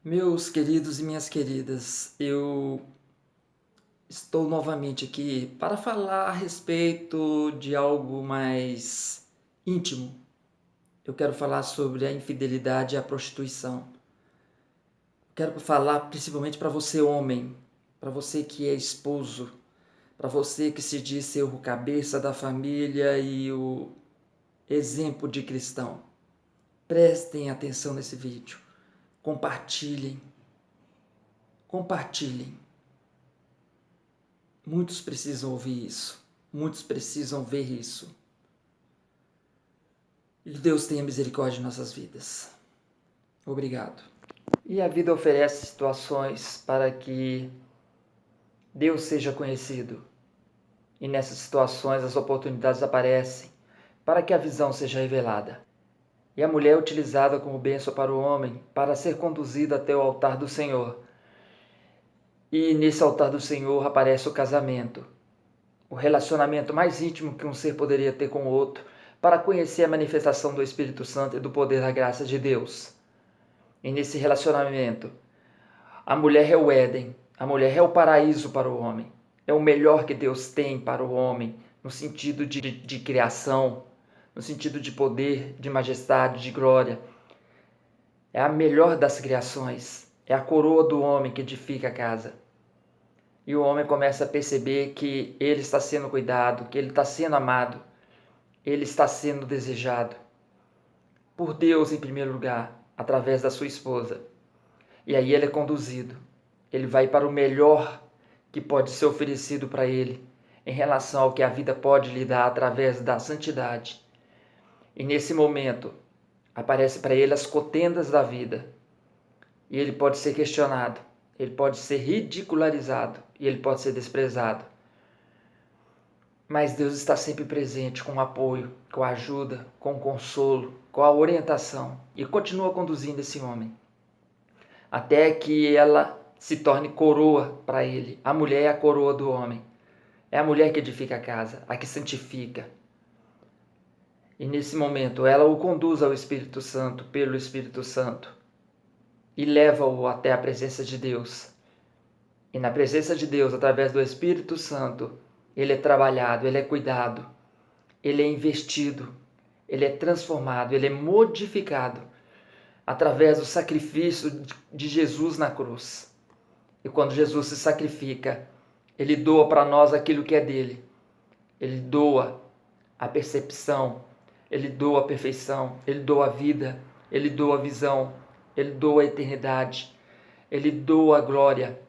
Meus queridos e minhas queridas, eu estou novamente aqui para falar a respeito de algo mais íntimo. Eu quero falar sobre a infidelidade e a prostituição. Quero falar principalmente para você, homem, para você que é esposo, para você que se diz ser o cabeça da família e o exemplo de cristão. Prestem atenção nesse vídeo. Compartilhem. Compartilhem. Muitos precisam ouvir isso. Muitos precisam ver isso. E que Deus tenha misericórdia de nossas vidas. Obrigado. E a vida oferece situações para que Deus seja conhecido. E nessas situações as oportunidades aparecem para que a visão seja revelada. E a mulher é utilizada como bênção para o homem, para ser conduzida até o altar do Senhor. E nesse altar do Senhor aparece o casamento. O relacionamento mais íntimo que um ser poderia ter com o outro, para conhecer a manifestação do Espírito Santo e do poder da graça de Deus. E nesse relacionamento, a mulher é o Éden, a mulher é o paraíso para o homem. É o melhor que Deus tem para o homem, no sentido de criação, no sentido de poder, de majestade, de glória. É a melhor das criações, é a coroa do homem que edifica a casa. E o homem começa a perceber que ele está sendo cuidado, que ele está sendo amado, ele está sendo desejado por Deus em primeiro lugar, através da sua esposa. E aí ele é conduzido, ele vai para o melhor que pode ser oferecido para ele, em relação ao que a vida pode lhe dar através da santidade. E nesse momento, aparece para ele as contendas da vida, e ele pode ser questionado, ele pode ser ridicularizado, e ele pode ser desprezado. Mas Deus está sempre presente com apoio, com ajuda, com consolo, com a orientação, e continua conduzindo esse homem, até que ela se torne coroa para ele. A mulher é a coroa do homem, é a mulher que edifica a casa, a que santifica. E nesse momento ela o conduz ao Espírito Santo, pelo Espírito Santo, e leva-o até a presença de Deus. E na presença de Deus, através do Espírito Santo, ele é trabalhado, ele é cuidado, ele é investido, ele é transformado, ele é modificado através do sacrifício de Jesus na cruz. E quando Jesus se sacrifica, ele doa para nós aquilo que é dele. Ele doa a percepção, ele doa a perfeição, ele doa a vida, ele doa a visão, ele doa a eternidade, ele doa a glória,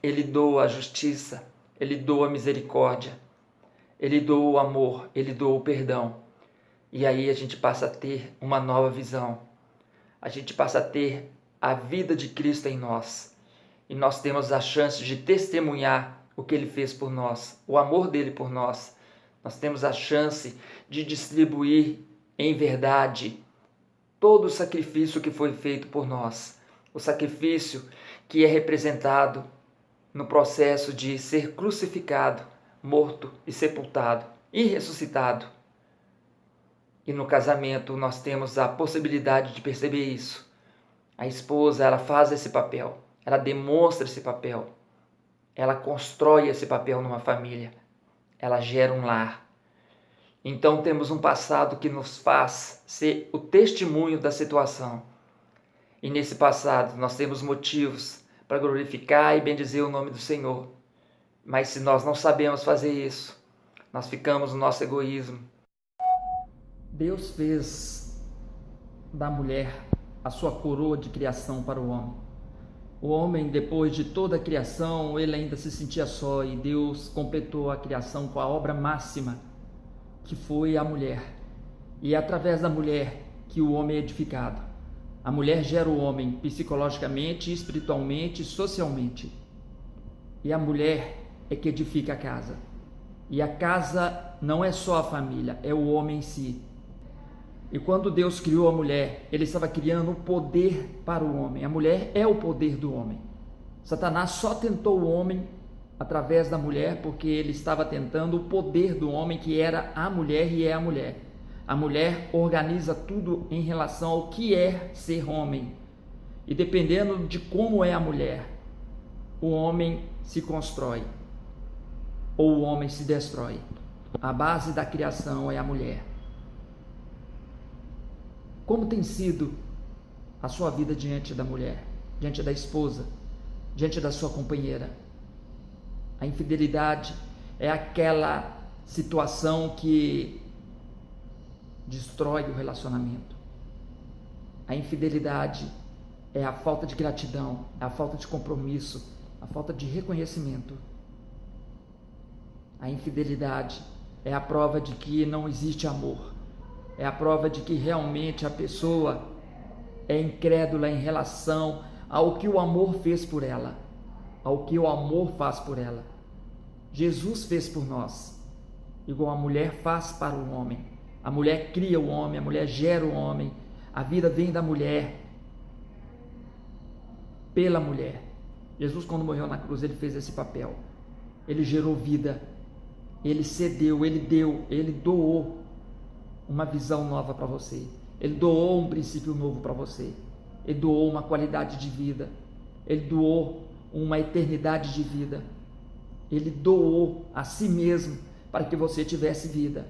ele doa a justiça, ele doa a misericórdia, ele doa o amor, ele doa o perdão. E aí a gente passa a ter uma nova visão. A gente passa a ter a vida de Cristo em nós. E nós temos a chance de testemunhar o que ele fez por nós, o amor dele por nós. Nós temos a chance de distribuir em verdade todo o sacrifício que foi feito por nós. O sacrifício que é representado no processo de ser crucificado, morto e sepultado e ressuscitado. E no casamento nós temos a possibilidade de perceber isso. A esposa, ela faz esse papel, ela demonstra esse papel, ela constrói esse papel numa família, ela gera um lar. Então temos um passado que nos faz ser o testemunho da situação. E nesse passado nós temos motivos para glorificar e bendizer o nome do Senhor. Mas se nós não sabemos fazer isso, nós ficamos no nosso egoísmo. Deus fez da mulher a sua coroa de criação para o homem. O homem, depois de toda a criação, ele ainda se sentia só, e Deus completou a criação com a obra máxima, que foi a mulher. E é através da mulher que o homem é edificado. A mulher gera o homem psicologicamente, espiritualmente e socialmente. E a mulher é que edifica a casa. E a casa não é só a família, é o homem em si. E quando Deus criou a mulher, ele estava criando o poder para o homem. A mulher é o poder do homem. Satanás só tentou o homem através da mulher porque ele estava tentando o poder do homem, que era a mulher e é a mulher. A mulher organiza tudo em relação ao que é ser homem. E dependendo de como é a mulher, o homem se constrói ou o homem se destrói. A base da criação é a mulher. Como tem sido a sua vida diante da mulher, diante da esposa, diante da sua companheira? A infidelidade é aquela situação que destrói o relacionamento. A infidelidade é a falta de gratidão, é a falta de compromisso, a falta de reconhecimento. A infidelidade é a prova de que não existe amor. É a prova de que realmente a pessoa é incrédula em relação ao que o amor fez por ela, ao que o amor faz por ela. Jesus fez por nós, igual a mulher faz para o homem. A mulher cria o homem, a mulher gera o homem, a vida vem da mulher, pela mulher. Jesus, quando morreu na cruz, ele fez esse papel. Ele gerou vida, ele cedeu, ele deu, ele doou uma visão nova para você. Ele doou um princípio novo para você. Ele doou uma qualidade de vida. Ele doou uma eternidade de vida. Ele doou a si mesmo para que você tivesse vida.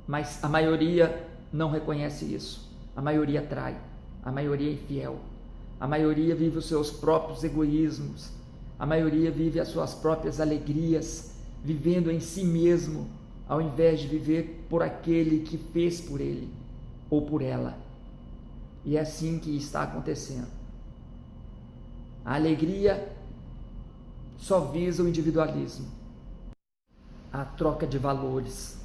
Mas a maioria não reconhece isso. A maioria trai. A maioria é infiel. A maioria vive os seus próprios egoísmos. A maioria vive as suas próprias alegrias, vivendo em si mesmo, ao invés de viver por aquele que fez por ele ou por ela. E é assim que está acontecendo. A alegria só visa o individualismo, a troca de valores,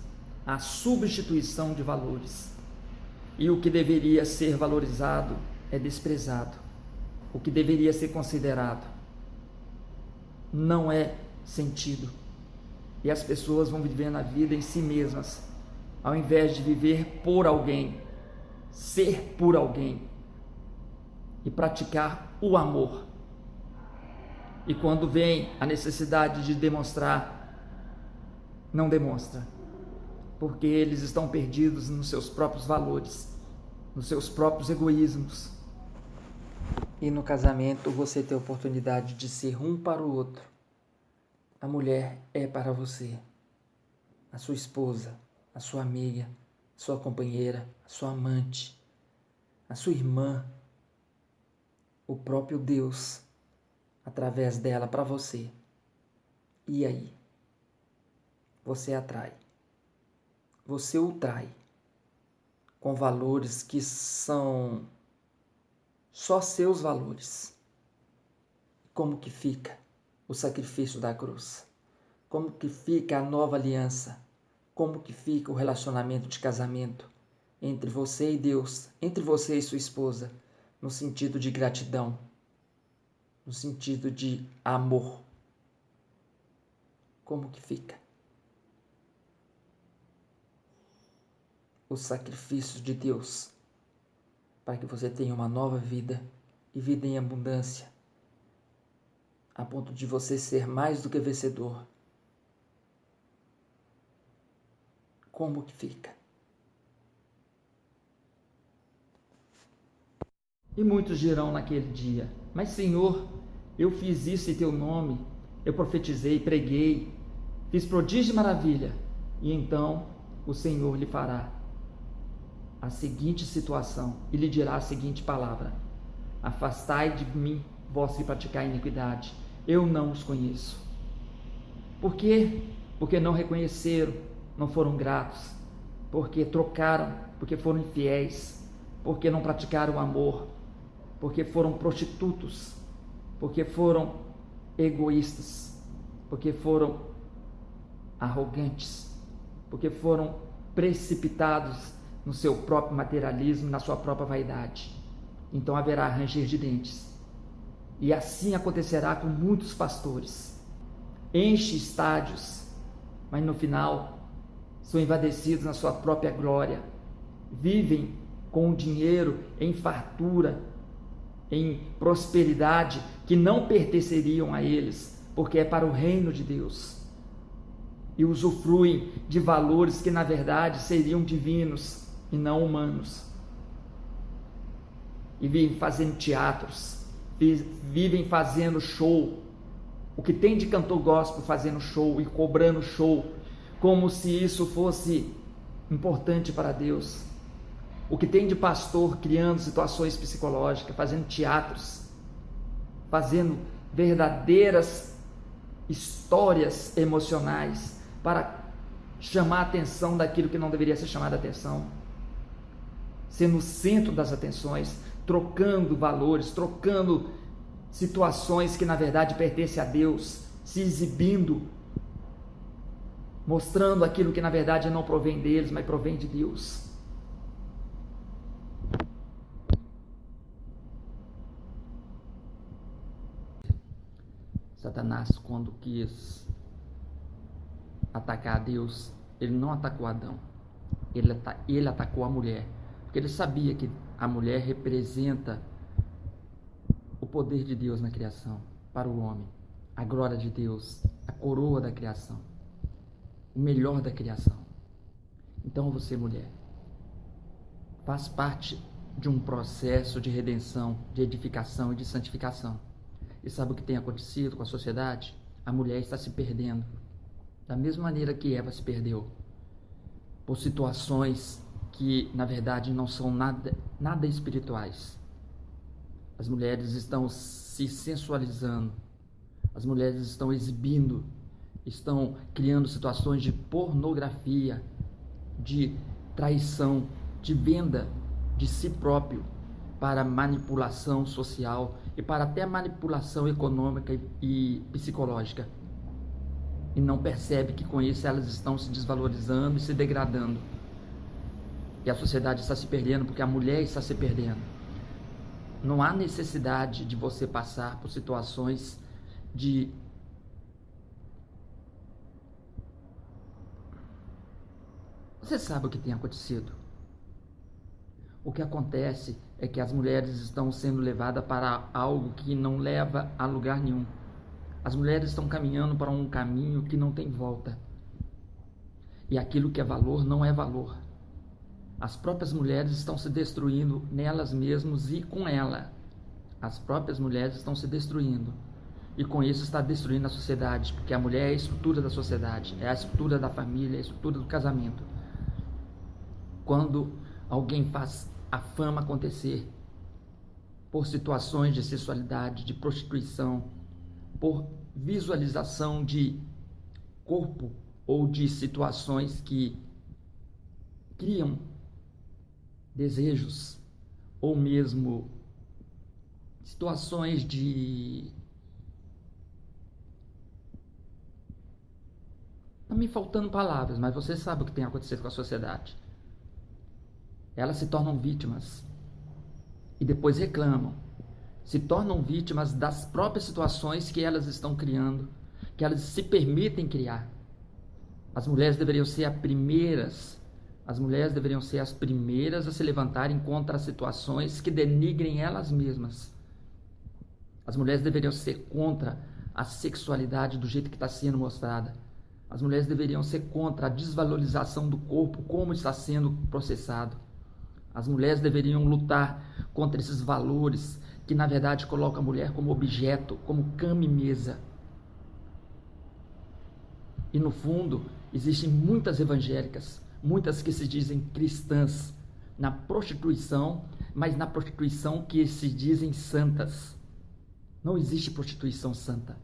a substituição de valores. E o que deveria ser valorizado é desprezado. O que deveria ser considerado não é sentido. E as pessoas vão vivendo a vida em si mesmas, ao invés de viver por alguém, ser por alguém e praticar o amor. E quando vem a necessidade de demonstrar, não demonstra, porque eles estão perdidos nos seus próprios valores, nos seus próprios egoísmos. E no casamento você tem a oportunidade de ser um para o outro. A mulher é para você, a sua esposa, a sua amiga, a sua companheira, a sua amante, a sua irmã, o próprio Deus, através dela para você. E aí? Você atrai. Você o trai com valores que são só seus valores. Como que fica o sacrifício da cruz? Como que fica a nova aliança? Como que fica o relacionamento de casamento entre você e Deus, entre você e sua esposa, no sentido de gratidão, no sentido de amor? Como que fica? Os sacrifícios de Deus para que você tenha uma nova vida e vida em abundância, a ponto de você ser mais do que vencedor. Como que fica? E muitos dirão naquele dia: mas Senhor, eu fiz isso em teu nome, eu profetizei, preguei, fiz prodígio e maravilha. E então o Senhor lhe fará a seguinte situação e lhe dirá a seguinte palavra: afastai de mim, vós que praticai iniquidade, eu não os conheço. Por quê? Porque não reconheceram, não foram gratos, porque trocaram, porque foram infiéis, porque não praticaram o amor, porque foram prostitutos, porque foram egoístas, porque foram arrogantes, porque foram precipitados no seu próprio materialismo, na sua própria vaidade. Então haverá ranger de dentes. E assim acontecerá com muitos pastores. Enche estádios, mas no final são envadecidos na sua própria glória. Vivem com o dinheiro em fartura, em prosperidade que não pertenceriam a eles, porque é para o reino de Deus. E usufruem de valores que na verdade seriam divinos e não humanos. e vivem fazendo teatros, vivem fazendo show. O que tem de cantor gospel fazendo show e cobrando show, como se isso fosse importante para Deus. O que tem de pastor criando situações psicológicas, fazendo teatros, fazendo verdadeiras histórias emocionais para chamar a atenção daquilo que não deveria ser chamado a atenção, sendo o centro das atenções, trocando valores, trocando situações que na verdade pertencem a Deus, se exibindo, mostrando aquilo que na verdade não provém deles, mas provém de Deus. Satanás, quando quis atacar a Deus, ele não atacou Adão, ele atacou a mulher, porque ele sabia que a mulher representa o poder de Deus na criação para o homem, a glória de Deus, a coroa da criação, o melhor da criação. Então você, mulher, faz parte de um processo de redenção, de edificação e de santificação. E sabe o que tem acontecido com a sociedade? A mulher está se perdendo, da mesma maneira que Eva se perdeu, por situações que na verdade não são nada espirituais. As mulheres estão se sensualizando, as mulheres estão exibindo, estão criando situações de pornografia, de traição, de venda de si próprio para manipulação social e para até manipulação econômica e psicológica. E não percebe que com isso elas estão se desvalorizando e se degradando. E a sociedade está se perdendo porque a mulher está se perdendo. Não há necessidade de você passar por situações de Você sabe o que tem acontecido? O que acontece é que as mulheres estão sendo levadas para algo que não leva a lugar nenhum. As mulheres estão caminhando para um caminho que não tem volta. E aquilo que é valor não é valor. As próprias mulheres estão se destruindo nelas mesmas e com ela. As próprias mulheres estão se destruindo. E com isso está destruindo a sociedade, porque a mulher é a estrutura da sociedade, é a estrutura da família, é a estrutura do casamento. Quando alguém faz a fama acontecer por situações de sexualidade, de prostituição, por visualização de corpo ou de situações que criam desejos ou mesmo situações de... Está me faltando palavras, mas você sabe o que tem acontecido com a sociedade. Elas se tornam vítimas e depois reclamam. Se tornam vítimas das próprias situações que elas estão criando, que elas se permitem criar. As mulheres deveriam ser as primeiras a se levantarem contra as situações que denigrem elas mesmas. As mulheres deveriam ser contra a sexualidade do jeito que está sendo mostrada. As mulheres deveriam ser contra a desvalorização do corpo, como está sendo processado. As mulheres deveriam lutar contra esses valores que, na verdade, colocam a mulher como objeto, como cama e mesa. E, no fundo, existem muitas evangélicas, muitas que se dizem cristãs, na prostituição, mas na prostituição que se dizem santas. Não existe prostituição santa.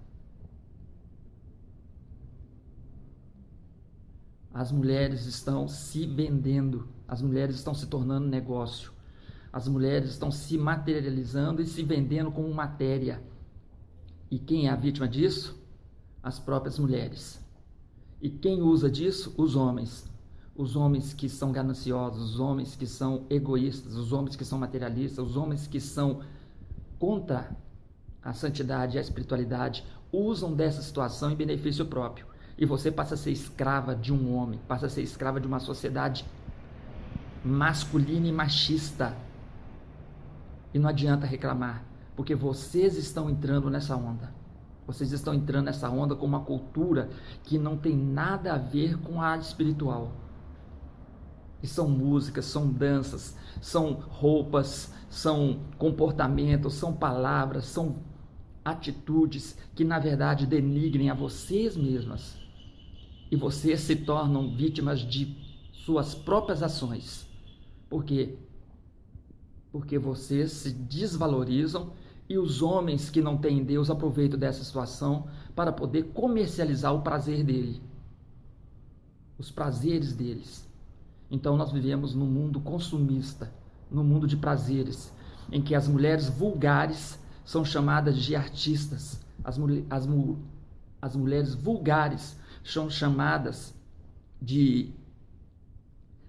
As mulheres estão se vendendo, as mulheres estão se tornando negócio, as mulheres estão se materializando e se vendendo como matéria. E quem é a vítima disso? As próprias mulheres. E quem usa disso? Os homens. Os homens que são gananciosos, os homens que são egoístas, os homens que são materialistas, os homens que são contra a santidade e a espiritualidade, usam dessa situação em benefício próprio. E você passa a ser escrava de um homem, passa a ser escrava de uma sociedade masculina e machista. E não adianta reclamar, porque vocês estão entrando nessa onda. Vocês estão entrando nessa onda com uma cultura que não tem nada a ver com a espiritual. E são músicas, são danças, são roupas, são comportamentos, são palavras, são atitudes que na verdade denigrem a vocês mesmas. E vocês se tornam vítimas de suas próprias ações. Por quê? Porque vocês se desvalorizam e os homens que não têm Deus aproveitam dessa situação para poder comercializar o prazer dele. Os prazeres deles. Então nós vivemos num mundo consumista, num mundo de prazeres, em que as mulheres vulgares são chamadas de artistas. As mulheres vulgares são chamadas de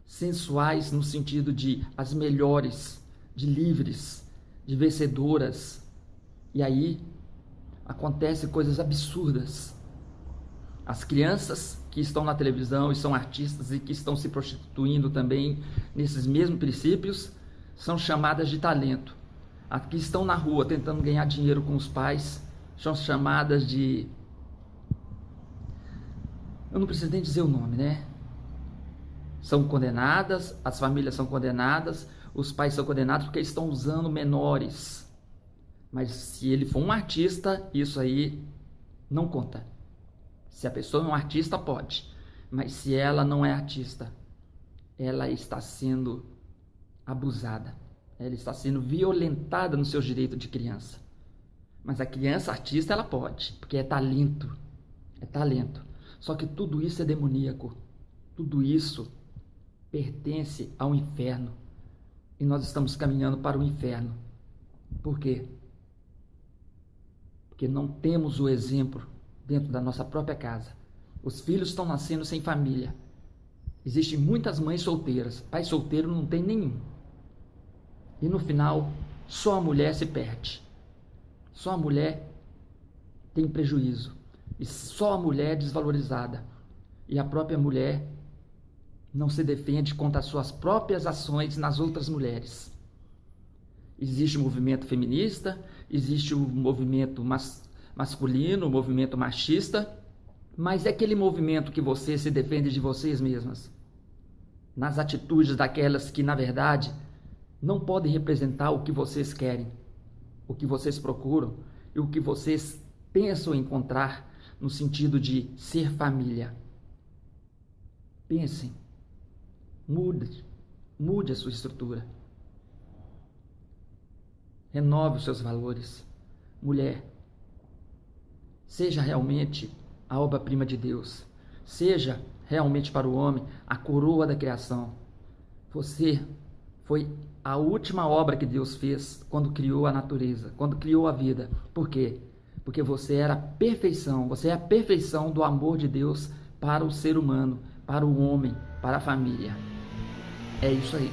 sensuais no sentido de as melhores, de livres, de vencedoras. E aí acontecem coisas absurdas. As crianças que estão na televisão e são artistas e que estão se prostituindo também nesses mesmos princípios são chamadas de talento. As que estão na rua tentando ganhar dinheiro com os pais são chamadas de... Eu não preciso nem dizer o nome, né? São condenadas, as famílias são condenadas, os pais são condenados porque estão usando menores. Mas se ele for um artista, isso aí não conta. Se a pessoa é um artista, pode. Mas se ela não é artista, ela está sendo abusada. Ela está sendo violentada no seu direito de criança. Mas a criança artista, ela pode, porque é talento. É talento. Só que tudo isso é demoníaco. Tudo isso pertence ao inferno. E nós estamos caminhando para o inferno. Por quê? Porque não temos o exemplo dentro da nossa própria casa. Os filhos estão nascendo sem família. Existem muitas mães solteiras. Pai solteiro não tem nenhum. E no final, só a mulher se perde. Só a mulher tem prejuízo. E só a mulher é desvalorizada. E a própria mulher não se defende contra as suas próprias ações nas outras mulheres. Existe o movimento feminista, existe o movimento masculino, o movimento machista, mas é aquele movimento que você se defende de vocês mesmas. Nas atitudes daquelas que, na verdade, não podem representar o que vocês querem, o que vocês procuram e o que vocês pensam encontrar no sentido de ser família. Pensem, mude a sua estrutura. Renove os seus valores. Mulher, seja realmente a obra-prima de Deus. Seja realmente para o homem a coroa da criação. Você foi a última obra que Deus fez quando criou a natureza, quando criou a vida. Por quê? Porque você era a perfeição, você é a perfeição do amor de Deus para o ser humano, para o homem, para a família. É isso aí.